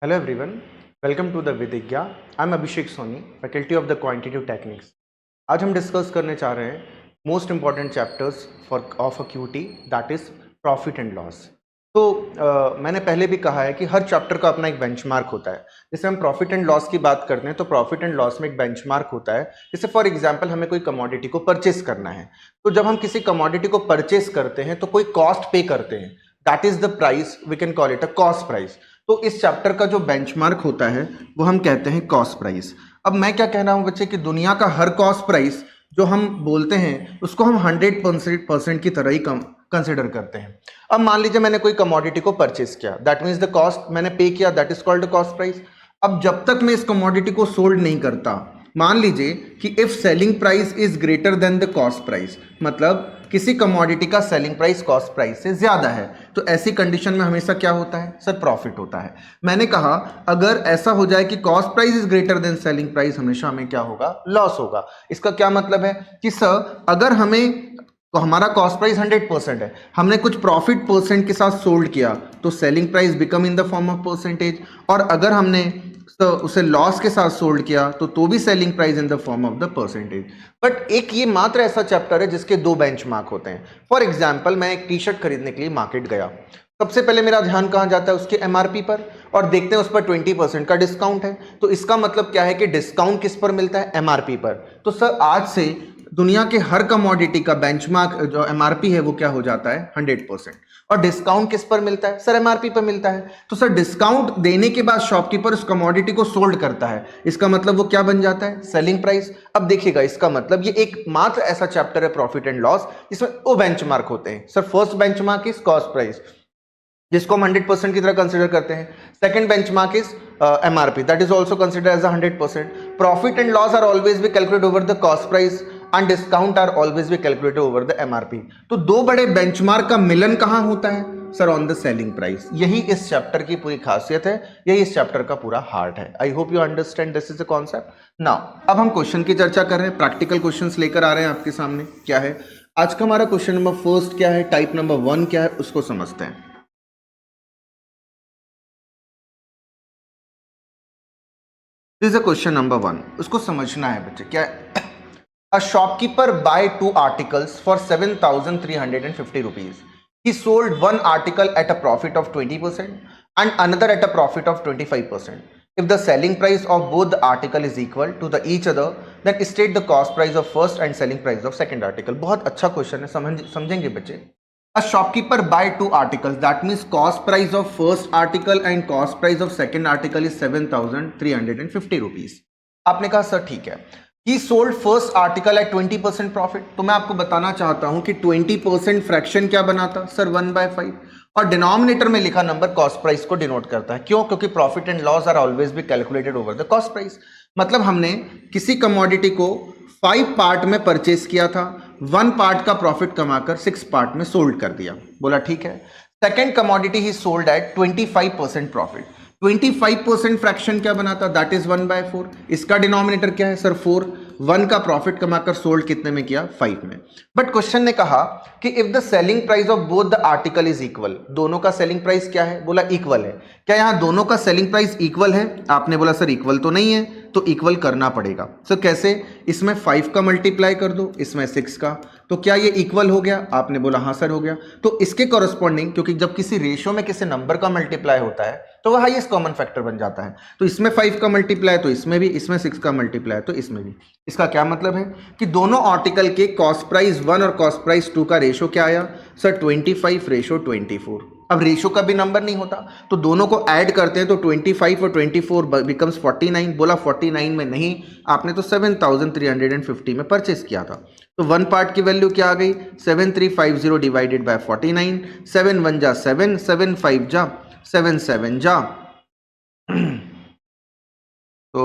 Hello everyone, welcome to the Vidya. I'm Abhishek Soni, faculty of the Quantitative Techniques. आज हम discuss करने चाह रहे हैं most important chapters for of a QT that is profit and loss. तो मैंने पहले भी कहा है कि हर चैप्टर का अपना एक बेंचमार्क होता है. जैसे हम प्रॉफिट एंड लॉस की बात करते हैं तो प्रॉफिट एंड लॉस में एक बेंचमार्क होता है. जैसे फॉर एग्जांपल हमें कोई कमोडिटी को परचेस करना है, तो जब हम किसी कमोडिटी को परचेस करते हैं तो कोई कॉस्ट पे करते हैं, that is the price, we can call it a cost price. तो इस चैप्टर का जो बेंचमार्क होता है वो हम कहते हैं कॉस्ट प्राइस. अब मैं क्या कह रहा हूं बच्चे कि दुनिया का हर कॉस्ट प्राइस जो हम बोलते हैं उसको हम 100% की तरह ही कंसिडर करते हैं. अब मान लीजिए मैंने कोई कमोडिटी को परचेस किया, दैट मीन्स द कॉस्ट मैंने पे किया, that is called cost price. अब जब तक मैं इस कमोडिटी को सोल्ड नहीं करता, मान लीजिए कि if selling price is greater than the cost price, मतलब किसी कमोडिटी का सेलिंग प्राइस कॉस्ट प्राइस से ज्यादा है, तो ऐसी कंडीशन में हमेशा क्या होता है सर? प्रॉफिट होता है. मैंने कहा अगर ऐसा हो जाए कि cost price is greater than selling price, हमेशा हमें क्या होगा? लॉस होगा. इसका क्या मतलब है कि सर अगर हमें तो हमारा कॉस्ट प्राइस 100% है, हमने कुछ प्रॉफिट परसेंट के साथ सोल्ड किया तो selling price become in the form of percentage, और अगर हमने तो उसे लॉस के साथ सोल्ड किया तो भी selling price in the form of the percentage. But एक ये मात्र ऐसा चैप्टर है जिसके दो बेंचमार्क होते हैं. फॉर एग्जांपल मैं एक टी शर्ट खरीदने के लिए मार्केट गया, सबसे पहले मेरा ध्यान कहाँ जाता है? उसके एमआरपी पर, और देखते हैं उस पर 20% का डिस्काउंट है. तो इसका मतलब क्या है कि डिस्काउंट किस पर मिलता है? एमआरपी पर. तो सर आज से दुनिया के हर कमोडिटी का बेंचमार्क जो एमआरपी है वो क्या हो जाता है? 100%. और डिस्काउंट किस पर मिलता है? सर एमआरपी पर मिलता है. तो सर डिस्काउंट देने के बाद शॉपकीपर उस कमोडिटी को सोल्ड करता है, इसका मतलब वो क्या बन जाता है? Selling price. अब देखिएगा इसका मतलब ये एक मात्र ऐसा चैप्टर है प्रॉफिट एंड लॉस जिसमें वो बेंचमार्क होते हैं. Sir first benchmark is cost price जिसको हम 100% की तरह कंसिडर करते हैं. Second benchmark is MRP, that is also considered as 100%. Profit and loss are always be calculated over the cost price and discount are always be calculated over the MRP. तो दो बड़े benchmark का मिलन कहां होता है? Sir on the selling price. यही इस चैप्टर की पूरी खासियत है, यही इस चैप्टर का पूरा हार्ट है. आई hope you understand this is the concept. Now अब हम क्वेश्चन की चर्चा कर रहे हैं, प्रैक्टिकल क्वेश्चंस लेकर आ रहे हैं आपके सामने. क्या है आज का हमारा क्वेश्चन नंबर फर्स्ट? क्या है टाइप नंबर 1 क्या है उसको समझते हैं. दिस इज क्वेश्चन नंबर 1, उसको समझना है बच्चे. क्या है? A shopkeeper buy 2 articles for 7,350 rupees. He sold one article at a profit of 20% and another at a profit of 25%. If the selling price of both the article is equal to the each other, then state the cost price of first and selling price of second article. बहुत अच्छा question है, समझेंगे बच्चे. A shopkeeper buy 2 articles, that means cost price of first article and cost price of second article is 7,350 rupees. आपने कहा sir ठीक है. He sold first article at 20% profit. तो मैं आपको बताना चाहता हूं कि 20% फ्रैक्शन क्या बनाता? सर 1/5. और डिनोमिनेटर में लिखा नंबर कॉस्ट प्राइस को डिनोट करता है. क्यों? क्योंकि profit and loss are always be calculated over the cost price. मतलब हमने किसी कमोडिटी को 5 पार्ट में परचेस किया था, 1 पार्ट का प्रॉफिट कमाकर 6 पार्ट में सोल्ड कर दिया. बोला ठीक है. Second commodity he sold at 25% profit. 25% fraction क्या बनाता? That is 1/4. इसका डिनोमिनेटर क्या है सर? 4. 1 का प्रॉफिट कमाकर सोल्ड कितने में किया? 5 में. बट क्वेश्चन ने कहा कि if the selling price of both the article is equal, दोनों का सेलिंग प्राइस क्या है? बोला इक्वल है. क्या यहां दोनों का सेलिंग प्राइस इक्वल है? आपने बोला सर इक्वल तो नहीं है, तो इक्वल करना पड़ेगा. सर कैसे? इसमें 5 का मल्टीप्लाई कर दो, इसमें 6 का, तो क्या ये इक्वल हो गया? आपने बोला हाँ सर हो गया. तो इसके कॉरस्पॉन्डिंग, क्योंकि जब किसी रेशियो में किसी नंबर का मल्टीप्लाई होता है तो वह हाईएस्ट कॉमन फैक्टर बन जाता है. तो इसमें 5 का मल्टीप्लाई तो इसमें भी, इसमें 6 का मल्टीप्लाई तो इसमें भी. इसका क्या मतलब है कि दोनों आर्टिकल के कॉस्ट प्राइस 1 और कॉस्ट प्राइस 2 का रेशो क्या आया? सर 25:24. अब रेशो का भी नंबर नहीं होता, तो दोनों को ऐड करते हैं तो 25 और 24 बिकम्स 49. बोला 49 में नहीं, आपने तो 7,350 में परचेस किया था. तो 1 पार्ट की वैल्यू क्या आ गई? 7,350 डिवाइडेड बाय 49. 7 1 जा 7, 7 5 जा 7 7 जा, तो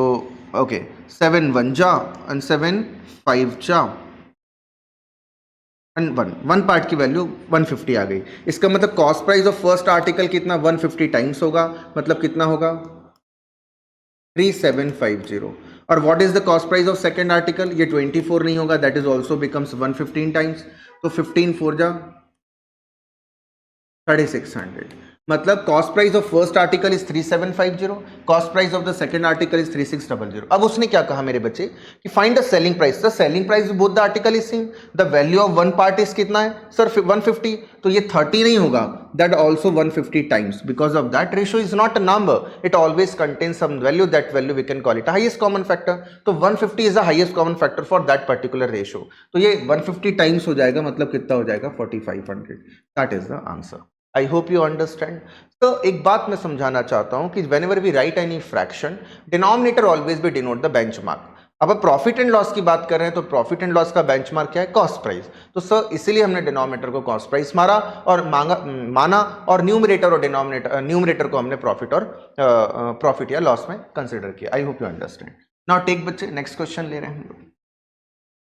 ओके 7 1 जा एंड 7 5 जा एंड 1 पार्ट की वैल्यू 150 आ गई. इसका मतलब cost price of first article कितना? 150 टाइम्स होगा, मतलब कितना होगा? 3750. और what is the cost price of second article? ये 24 नहीं होगा, that is also becomes 115 times. तो 15 4 जा 3600. मतलब cost price of first article is 3750, cost price of the second article is 3600। अब उसने क्या कहा मेरे बच्चे कि find the selling price. Sir selling price both the article is same, the value of one part is कितना है sir 150, तो ये 30 नहीं होगा, that also 150 times, because of that ratio is not a number, it always contain some value, that value we can call it highest common factor. तो 150 is the highest common factor for that particular ratio, तो ये 150 times हो जाएगा, मतलब कितना हो जाएगा 4500, that is the answer. I hope you understand. तो एक बात मैं समझाना चाहता हूं कि whenever we write any fraction, denominator always be denote the benchmark। अब प्रॉफिट एंड लॉस की बात कर रहे हैं तो प्रॉफिट एंड लॉस का बेंचमार्क क्या है, कॉस्ट प्राइस। तो सर इसीलिए हमने डिनोमिनेटर को कॉस्ट प्राइस मारा और माना और न्यूमरेटर और न्यूमरेटर को हमने प्रॉफिट या लॉस में कंसिडर किया। I hope you understand. Now take बच्चे नेक्स्ट क्वेश्चन ले रहे हैं हम लोग।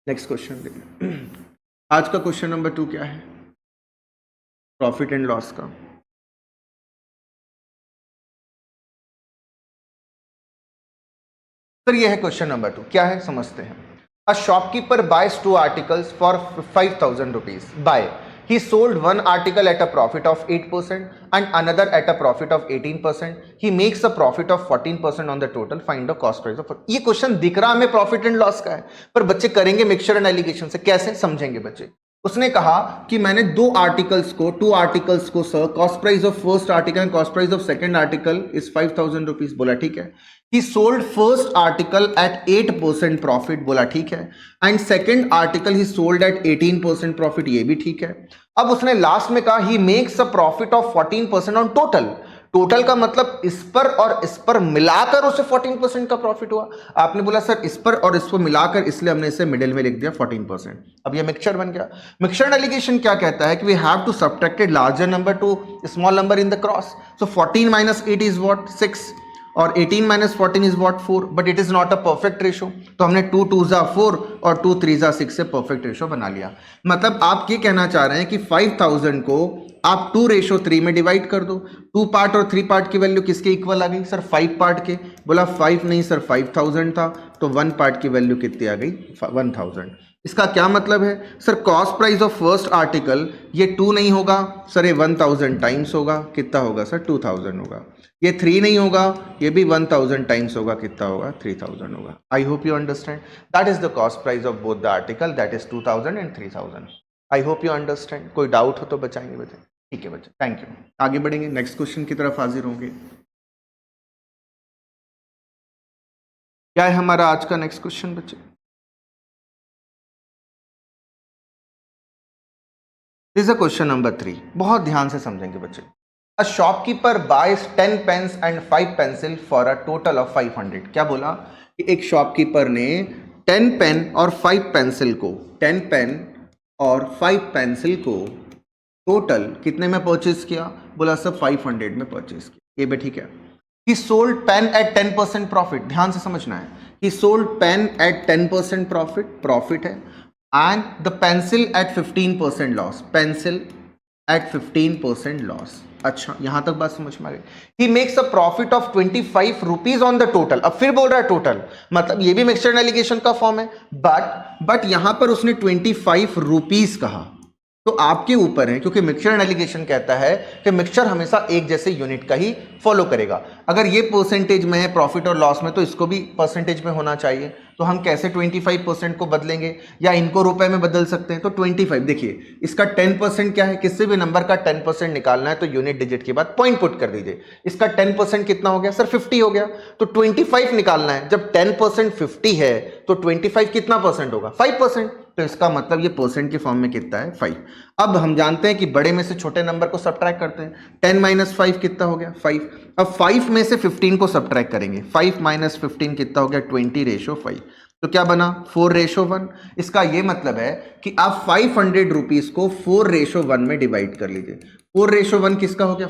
नेक्स्ट क्वेश्चन ले रहे हैं। आज का क्वेश्चन नंबर 2 क्या है, प्रॉफिट एंड लॉस का। सर ये है क्वेश्चन नंबर 2, क्या है समझते हैं। A shopkeeper buys 2 articles for 5000 rupees. By he sold one article at a profit of 8% and another at a profit of 18%. he makes a profit of 14% on the total. find the cost price of। ये question दिख रहा हमें profit and loss का है, पर बच्चे करेंगे mixture and allegation से, कैसे समझेंगे बच्चे। उसने कहा कि मैंने टू आर्टिकल्स को sir cost price of first article and cost price of second article is 5000 rupees, बोला ठीक है। he sold first article at 8% profit, बोला ठीक है, and second article he sold at 18% profit, ये भी ठीक है। अब उसने लास्ट में कहा he makes a profit of 14% on total। Total का मतलब इस पर और इस पर मिलाकर उसे 14% का प्रॉफिट हुआ। आपने बोला सर इस पर और इस पर मिलाकर, इसलिए हमने इसे मिडिल में लिख दिया 14%। अब ये मिक्सचर बन गया। मिक्सचर एलिगेशन क्या कहता है कि we have to subtracted larger number to small number in the cross. So 14 minus 8 is what 6 और 18 minus 14 is what 4, but it is not a perfect ratio. तो हमने 2 2 जा 4 और 2 3 जा 6 से परफेक्ट रेशो बना लिया। मतलब आप ये कहना चाह रहे हैं कि 5000 को आप 2:3 में डिवाइड कर दो। 2 पार्ट और 3 पार्ट की वैल्यू किसके इक्वल आ गई सर 5 पार्ट के। बोला 5 नहीं सर 5000 था, तो 1 पार्ट की वैल्यू कितनी आ गई 1000। इसका क्या मतलब है sir, cost price of first article ये 2 नहीं होगा सर, ये 1000 टाइम्स होगा, कितना होगा सर 2000 होगा। ये 3 नहीं होगा, ये भी 1000 टाइम्स होगा, कितना होगा 3000 होगा। आई hope you understand, that is the cost price of both the article, that is 2000 and 3000। I hope you understand. कोई डाउट हो तो बचाएंगे बच्चे, ठीक है बच्चे, थैंक यू। आगे बढ़ेंगे, नेक्स्ट क्वेश्चन की तरफ हाजिर होंगे। क्या है हमारा आज का नेक्स्ट क्वेश्चन बच्चे, this is a question number 3। बहुत ध्यान से समझेंगे बच्चे। A shopkeeper buys 10 pens and 5 pencil for a total of 500। क्या बोला कि एक शॉपकीपर ने 10 पेन और 5 पेंसिल को 10 पेन और 5 पेंसिल को टोटल कितने में परचेज किया, बोला सर 500 में परचेज किया, ये भी ठीक है। He sold pen at 10% profit, ध्यान से समझना है। He sold pen at 10% profit है, and the pencil at 15% loss, pencil at 15% loss. अच्छा यहां तक बात समझ में आ गई। He makes a profit of 25 rupees on the total. अब फिर बोल रहा है टोटल, मतलब ये भी मिक्सचर एलिगेशन का फॉर्म है, बट यहां पर उसने 25 रुपीज कहा, तो आपके ऊपर है, क्योंकि मिक्सचर एलिगेशन कहता है कि मिक्सचर हमेशा एक जैसे यूनिट का ही फॉलो करेगा। अगर ये परसेंटेज में है प्रॉफिट और लॉस में, तो इसको भी परसेंटेज में होना चाहिए। तो हम कैसे 25% को बदलेंगे, या इनको रुपए में बदल सकते हैं। तो 25 देखिए, इसका 10% क्या है, किसी भी नंबर का 10% निकालना है तो यूनिट डिजिट के बाद पॉइंट पुट कर दीजिए। इसका 10% कितना हो गया सर 50 हो गया, तो 25 निकालना है। जब 10% 50 है तो 25 कितना परसेंट होगा 5%, तो इसका मतलब ये परसेंट के फॉर्म में कितना है 5। अब हम जानते हैं कि बड़े में से छोटे नंबर को सब्ट्रैक्ट करते हैं। 10 माइनस 5 कितना हो गया 5। अब 5 में से 15 को सब्ट्रैक्ट करेंगे, 5 माइनस 15 कितना हो गया 20:5, तो क्या बना 4:1। इसका ये मतलब है कि आप 500 रुपीज को 4:1 में डिवाइड कर लीजिए। 4:1 किसका हो गया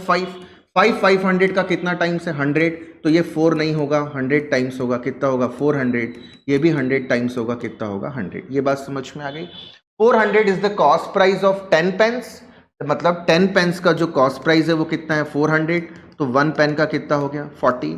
500 का कितना टाइम्स है 100, तो ये 4 नहीं होगा 100 टाइम्स होगा, कितना होगा 400, ये भी 100 टाइम्स होगा, कितना होगा 100। ये बात समझ में आ गई। 400 is the cost price of 10 pens, मतलब 10 पेन्स का जो कॉस्ट प्राइस है वो कितना है 400, तो 1 पेन का कितना हो गया 40।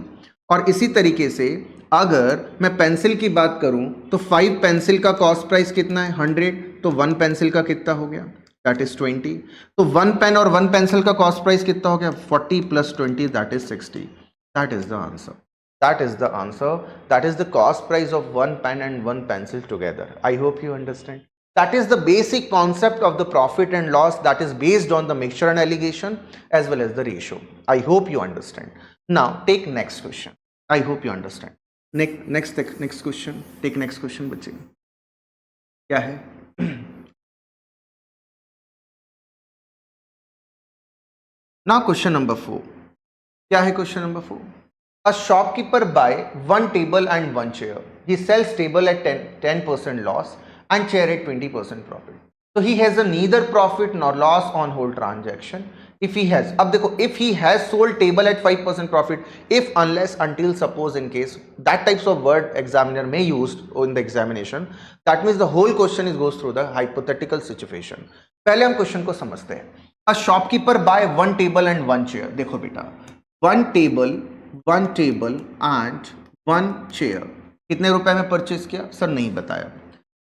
और इसी तरीके से अगर मैं पेंसिल की बात करूं तो 5 पेंसिल का कॉस्ट प्राइस कितना है 100, तो 1 पेंसिल का कितना हो गया दैट इज 20। तो 1 पेन और 1 पेंसिल का कॉस्ट प्राइस कितना हो गया? 40 + 20 that is 60। That is the answer. That is the answer. That is the cost price of 1 pen and 1 pencil together. I hope you understand. That is the basic concept of the profit and loss, that is based on the mixture and alligation as well as the ratio. I hope you understand. Now take next question. I hope you understand. Next question. Take next question बच्चे। क्या है? Now question number 4. क्या है question number 4? A shopkeeper buy 1 table and 1 chair. He sells table at 10% loss and chair at 20% profit. So he has a neither profit nor loss on whole transaction. If he has, अब देखो, if he has sold table at 5% profit, if, unless, until, suppose, in case, that types of word examiner may use in the examination, that means the whole question is goes through the hypothetical situation. पहले हम question को समझते हैं। A shopkeeper buy 1 table and 1 chair. देखो बेटा, 1 table and 1 chair कितने रुपए में परचेज किया? सर नहीं बताया।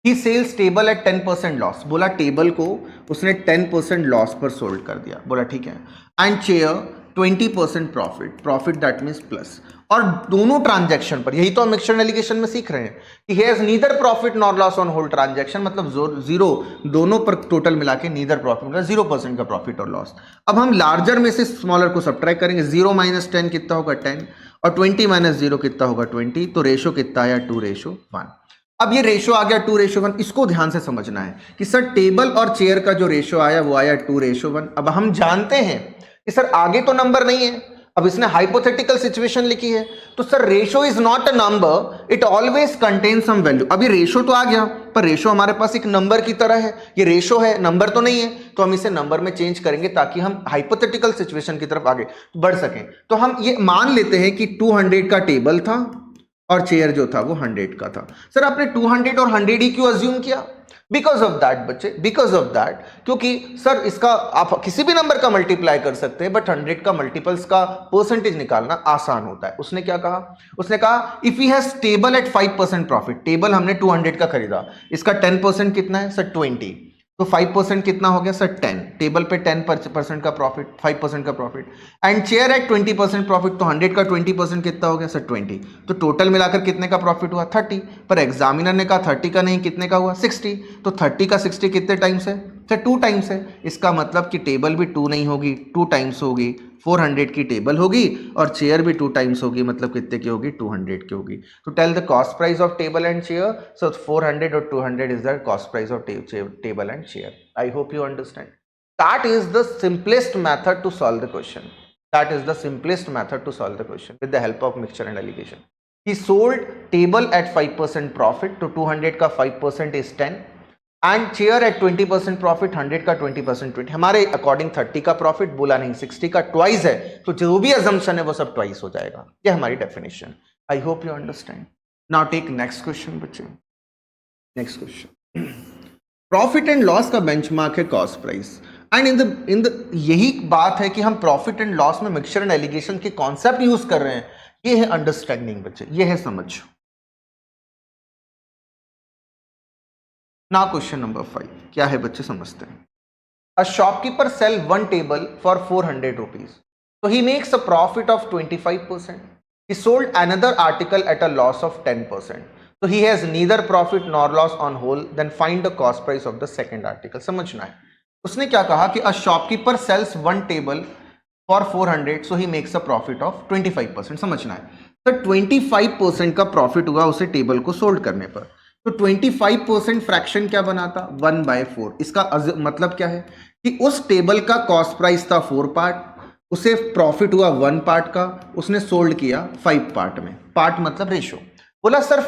He sells table at 10% loss, बोला टेबल को उसने 10% लॉस पर सोल्ड कर दिया, बोला ठीक है। And chair 20% profit that means plus. और दोनों ट्रांजैक्शन पर, यही तो हम मिक्सचर एलिगेशन में सीख रहे हैं कि he has neither profit nor loss on whole transaction, मतलब जीरो, दोनों पर टोटल मिला के नीदर प्रॉफिट, मतलब 0% का प्रॉफिट और लॉस। अब हम लार्जर में से स्मॉलर को सब्ट्रैक्ट करेंगे। 0 - 10 कितना होगा? 10, और 20 - 0 कितना होगा? 20। तो रेशो कितना आया? 2:1। अब ये रेशो आ गया 2:1, इसको ध्यान से समझना है कि सर टेबल और चेयर का जो रेशो आया वो आया 2:1। अब हम जानते हैं कि सर आगे तो नंबर नहीं है, अब इसने हाइपोथेटिकल सिचुएशन लिखी है, तो sir ratio is not a number, it always contain some value. अभी रेशो तो आ गया, पर रेशो हमारे पास एक नंबर की तरह है, ये रेशो है, नंबर तो नहीं है, तो हम इसे नंबर में चेंज करेंगे ताकि हम हाइपोथेटिकल सिचुएशन की तरफ आगे बढ़ सकें। तो हम ये मान लेते हैं कि 200 का टेबल था और चेयर जो था वो 100 का था। सर आपने 200 और 100 ही क्यों अज्यूम किया? बिकॉज ऑफ दैट बच्चे, बिकॉज ऑफ दैट, क्योंकि सर इसका आप किसी भी नंबर का मल्टीप्लाई कर सकते हैं, बट 100 का मल्टीपल्स का परसेंटेज निकालना आसान होता है। उसने क्या कहा? उसने कहा if he has table at 5% profit, table हमने 200 का खरीदा, इसका 10% कितना है सर? 20, तो 5% कितना हो गया सर? 10। टेबल पे 10% का प्रॉफिट, 5% का profit, and chair at 20% profit, तो 100 का 20% कितना हो गया सर? 20। तो टोटल मिलाकर कितने का प्रॉफिट हुआ? 30। पर एग्जामिनर ने कहा 30 का नहीं, कितने का हुआ? 60। तो 30 का 60 कितने टाइम्स है सर? 2 टाइम्स है। इसका मतलब कि टेबल भी 2 नहीं होगी, 2 टाइम्स होगी। 400 की टेबल होगी और चेयर भी 2 टाइम्स होगी, मतलब कितने की होगी? 200 की होगी। तो tell the cost price of table and chair. So 400 और 200 is the cost price of table and chair. I hope you understand. That is the simplest method to solve the question. That is the simplest method to solve the question with the help of mixture and alligation. He sold table at 5% profit, तो 200 का 5% is 10, and chair at 20% profit, 100 का 20% 20। हमारे according 30 का profit बोला नहीं, 60 का twice है, तो जो भी अजम्पशन है वो सब ट्वाइस हो जाएगा। ये हमारी definition. I hope you understand. Now take next question बच्चे। Next question, profit and loss का बेंचमार्क है cost price, and in the यही बात है कि हम प्रॉफिट एंड लॉस में मिक्सचर एंड एलिगेशन के कॉन्सेप्ट यूज कर रहे हैं। ये है अंडरस्टैंडिंग बच्चे, ये है समझ। ना क्वेश्चन नंबर 5 क्या है बच्चे, समझते हैं। A shopkeeper sell 1 table for 400 rupees, so he makes a profit of 25%. He sold another article at a loss of 10%. So he has neither profit nor loss on whole. Then find the cost price of the second article. समझना है। उसने क्या कहा कि a shopkeeper sells 1 table for 400, so he makes a profit of 25%. समझना है। तो 25% का प्रॉफिट हुआ उसे टेबल को सोल्ड करने पर, तो 25% फ्रैक्शन क्या बनाता? 1/4। इसका मतलब क्या है कि उस टेबल का कॉस्ट प्राइस था 4 पार्ट, उसे प्रॉफिट हुआ 1 पार्ट का, उसने सोल्ड किया 5 पार्ट में। पार्ट मतलब रेशो। बोला सर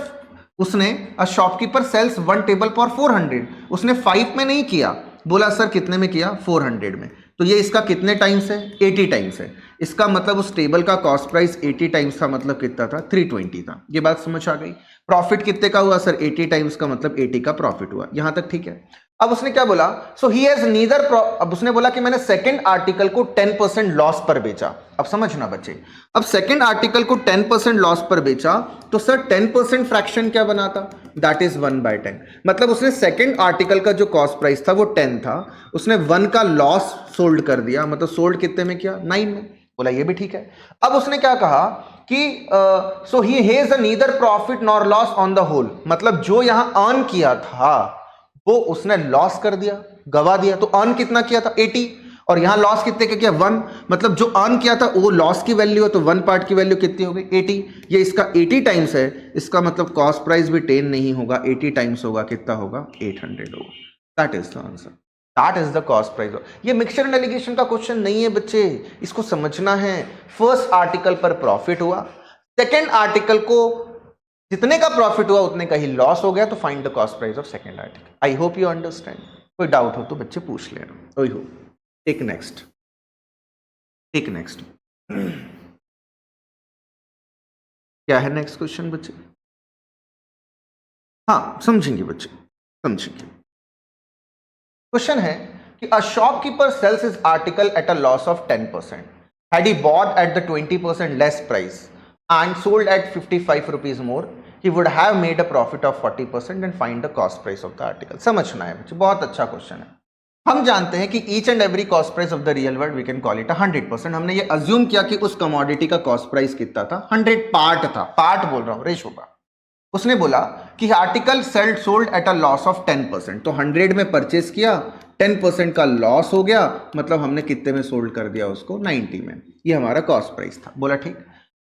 उसने a shopkeeper sells 1 table for 400, उसने 5 में नहीं किया, बोला सर कितने में किया? 400 में। तो ये इसका कितने टाइम्स है? 80 टाइम्स है। इसका मतलब उस टेबल का कॉस्ट प्राइस 80 टाइम्स था, मतलब कितना था? 320 था। ये बात समझ आ गई। प्रॉफिट कितने का हुआ सर? 80 टाइम्स का, मतलब 80 का प्रॉफिट हुआ। यहां तक ठीक है। अब उसने क्या बोला? सो ही हैज नीदर, अब उसने बोला कि मैंने सेकंड आर्टिकल को 10% लॉस पर बेचा। अब समझना बच्चे, अब सेकंड आर्टिकल को 10% लॉस पर बेचा, तो सर 10% फ्रैक्शन क्या बनाता? That is 1/10। मतलब उसने सेकंड आर्टिकल का जो कॉस्ट प्राइस था वो 10 था, उसने 1 का लॉस सोल्ड कर दिया, मतलब सोल्ड कितने में किया, 9 में। बोला ये भी ठीक है। अब उसने क्या कहा कि so he has neither profit nor loss on the whole, मतलब जो यहां अर्न किया था वो उसने लॉस कर दिया, गवा दिया। तो अर्न कितना किया था 80, और यहां लॉस कितने का किया 1, मतलब जो अर्न किया था वो लॉस की वैल्यू है, तो 1 पार्ट की वैल्यू कितनी हो गई 80। ये इसका 80 टाइम्स है, इसका मतलब कॉस्ट प्राइस भी 10 नहीं होगा, 80 टाइम्स होगा, कितना होगा 800 होगा। That is the answer, that is the cost price. ये मिक्सचर एंड एलिगेशन का क्वेश्चन नहीं है बच्चे, इसको समझना है। फर्स्ट आर्टिकल पर प्रॉफिट हुआ, सेकेंड आर्टिकल को जितने का प्रॉफिट हुआ उतने का ही लॉस हो गया, तो find the cost price of second article. I hope you understand. कोई डाउट हो तो बच्चे पूछ लेना। ओई हो, टेक नेक्स्ट, टेक नेक्स्ट। क्या है नेक्स्ट क्वेश्चन बच्चे? हाँ समझेंगे बच्चे, समझेंगे। क्वेश्चन है कि अ shopkeeper sales his article at a loss of 10%, had he bought at the 20% less price and sold at 55 rupees more, he would have made a profit of 40% and find the cost price of the article। समझना है बच्चे, बहुत अच्छा question है। हम जानते हैं कि each and every cost price of the real world we can call it 100%। हमने ये अज्यूम किया कि उस कमोडिटी का कॉस्ट प्राइस कितना था, 100 पार्ट था, पार्ट बोल रहा हूं, रेशो का। उसने बोला कि article sailed sold at a loss of 10%, तो 100 में परचेस किया, 10% का लॉस हो गया, मतलब हमने कितने में सोल्ड कर दिया उसको 90 में। ये हमारा कॉस्ट प्राइस था। बोला ठीक।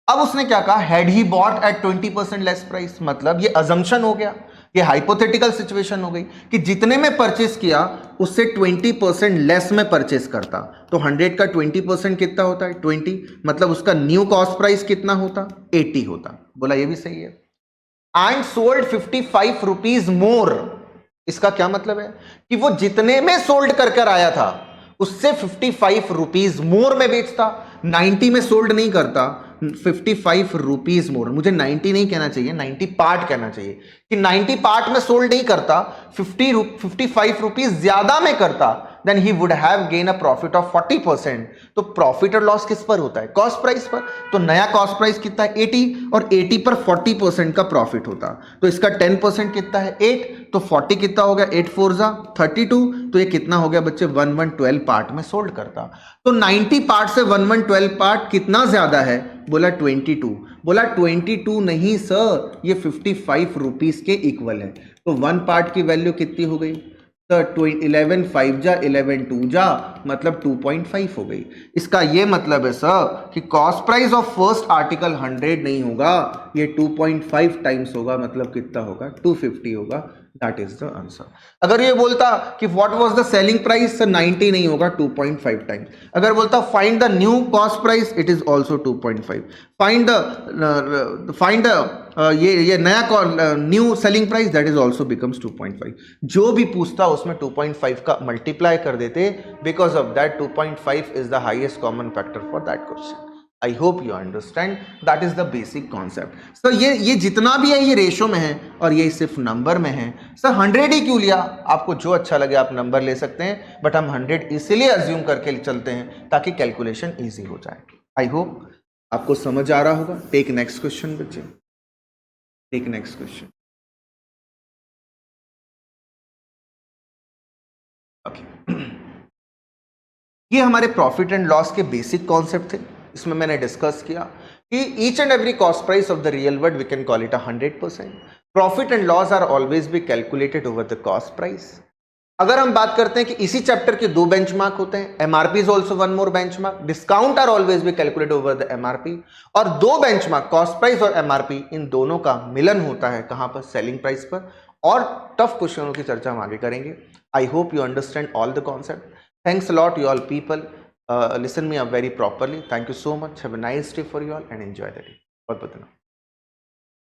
अब उसने क्या कहा, had he bought at 20% less price, मतलब ये अजम्पशन हो गया, ये हाइपोथेटिकल सिचुएशन हो गई कि जितने में परचेस किया उससे 20% लेस में परचेस करता, तो 100 का 20% कितना होता है 20, मतलब उसका न्यू कॉस्ट प्राइस कितना होता 80 होता। बोला ये भी सही है। एंड सोल्ड 55 रुपीज मोर, इसका क्या मतलब है कि वो जितने में सोल्ड कर आया था उससे 55 रुपीज मोर में बेचता, 90 में सोल्ड नहीं करता, 55 रुपीज मोर। मुझे 90 नहीं कहना चाहिए, 90 पार्ट कहना चाहिए, कि 90 पार्ट में सोल्ड नहीं करता, 55 रुपीज ज्यादा में करता, then he would have gain a profit of 40%। तो प्रॉफिट और लॉस किस पर होता है, कॉस्ट प्राइस पर। तो नया कॉस्ट प्राइस कितना है 80, और 80 पर 40% का प्रॉफिट होता, तो इसका 10% कितना है 8, तो 40 कितना हो गया 8 4 जा 32, तो ये कितना हो गया बच्चे 1112 पार्ट में सोल्ड करता। तो 90 पार्ट से 1112 पार्ट कितना ज्यादा है, बोला 22। बोला 22 नहीं सर, ये 55 रुपीज के इक्वल है। तो 1 पार्ट की वैल्यू कितनी हो गई सर 11 5 जा 11 2 जा, मतलब 2.5 हो गई। इसका ये मतलब है सर कि cost price of first article 100 नहीं होगा, ये 2.5 टाइम्स होगा, मतलब कितना होगा 250 होगा। That is the answer. अगर ये बोलता कि what was the selling price, sir 90 नहीं होगा 2.5 टाइम्स। अगर बोलता find the new cost price, it is also 2.5। Find ये नया new selling price, that is also becomes 2.5। जो भी पूछता उसमें 2.5 का मल्टीप्लाई कर देते, because of that 2.5 is the highest common factor for that question. I hope you understand, that is the basic concept. Sir ये जितना भी है ये रेशो में है और ये सिर्फ नंबर में है। सर 100 ही क्यों लिया, आपको जो अच्छा लगे आप नंबर ले सकते हैं, बट हम 100 इसलिए अज्यूम करके चलते हैं ताकि कैलकुलेशन ईजी हो जाए। आई होप आपको समझ आ रहा होगा। टेक नेक्स्ट क्वेश्चन बच्चे, टेक नेक्स्ट क्वेश्चन। ओके, ये हमारे प्रॉफिट एंड लॉस के बेसिक कॉन्सेप्ट थे। इसमें मैंने डिस्कस किया कि each and every cost price of the real world we can call it 100%। Profit and loss are always be calculated over the cost price. अगर हम बात करते हैं कि इसी चैप्टर के 2 बेंचमार्क होते हैं, MRP is also one more benchmark, discount are always be calculated over the MRP, और 2 बेंचमार्क कॉस्ट प्राइस और एमआरपी, इन दोनों का मिलन होता है कहां पर, सेलिंग प्राइस पर। और टफ क्वेश्चनों की चर्चा हम आगे करेंगे। आई hope you understand all the concept. Thanks a lot, you all people. Listen me up very properly. Thank you so much. Have a nice day for you all and enjoy the day. बहुत बहुत धन्यवाद।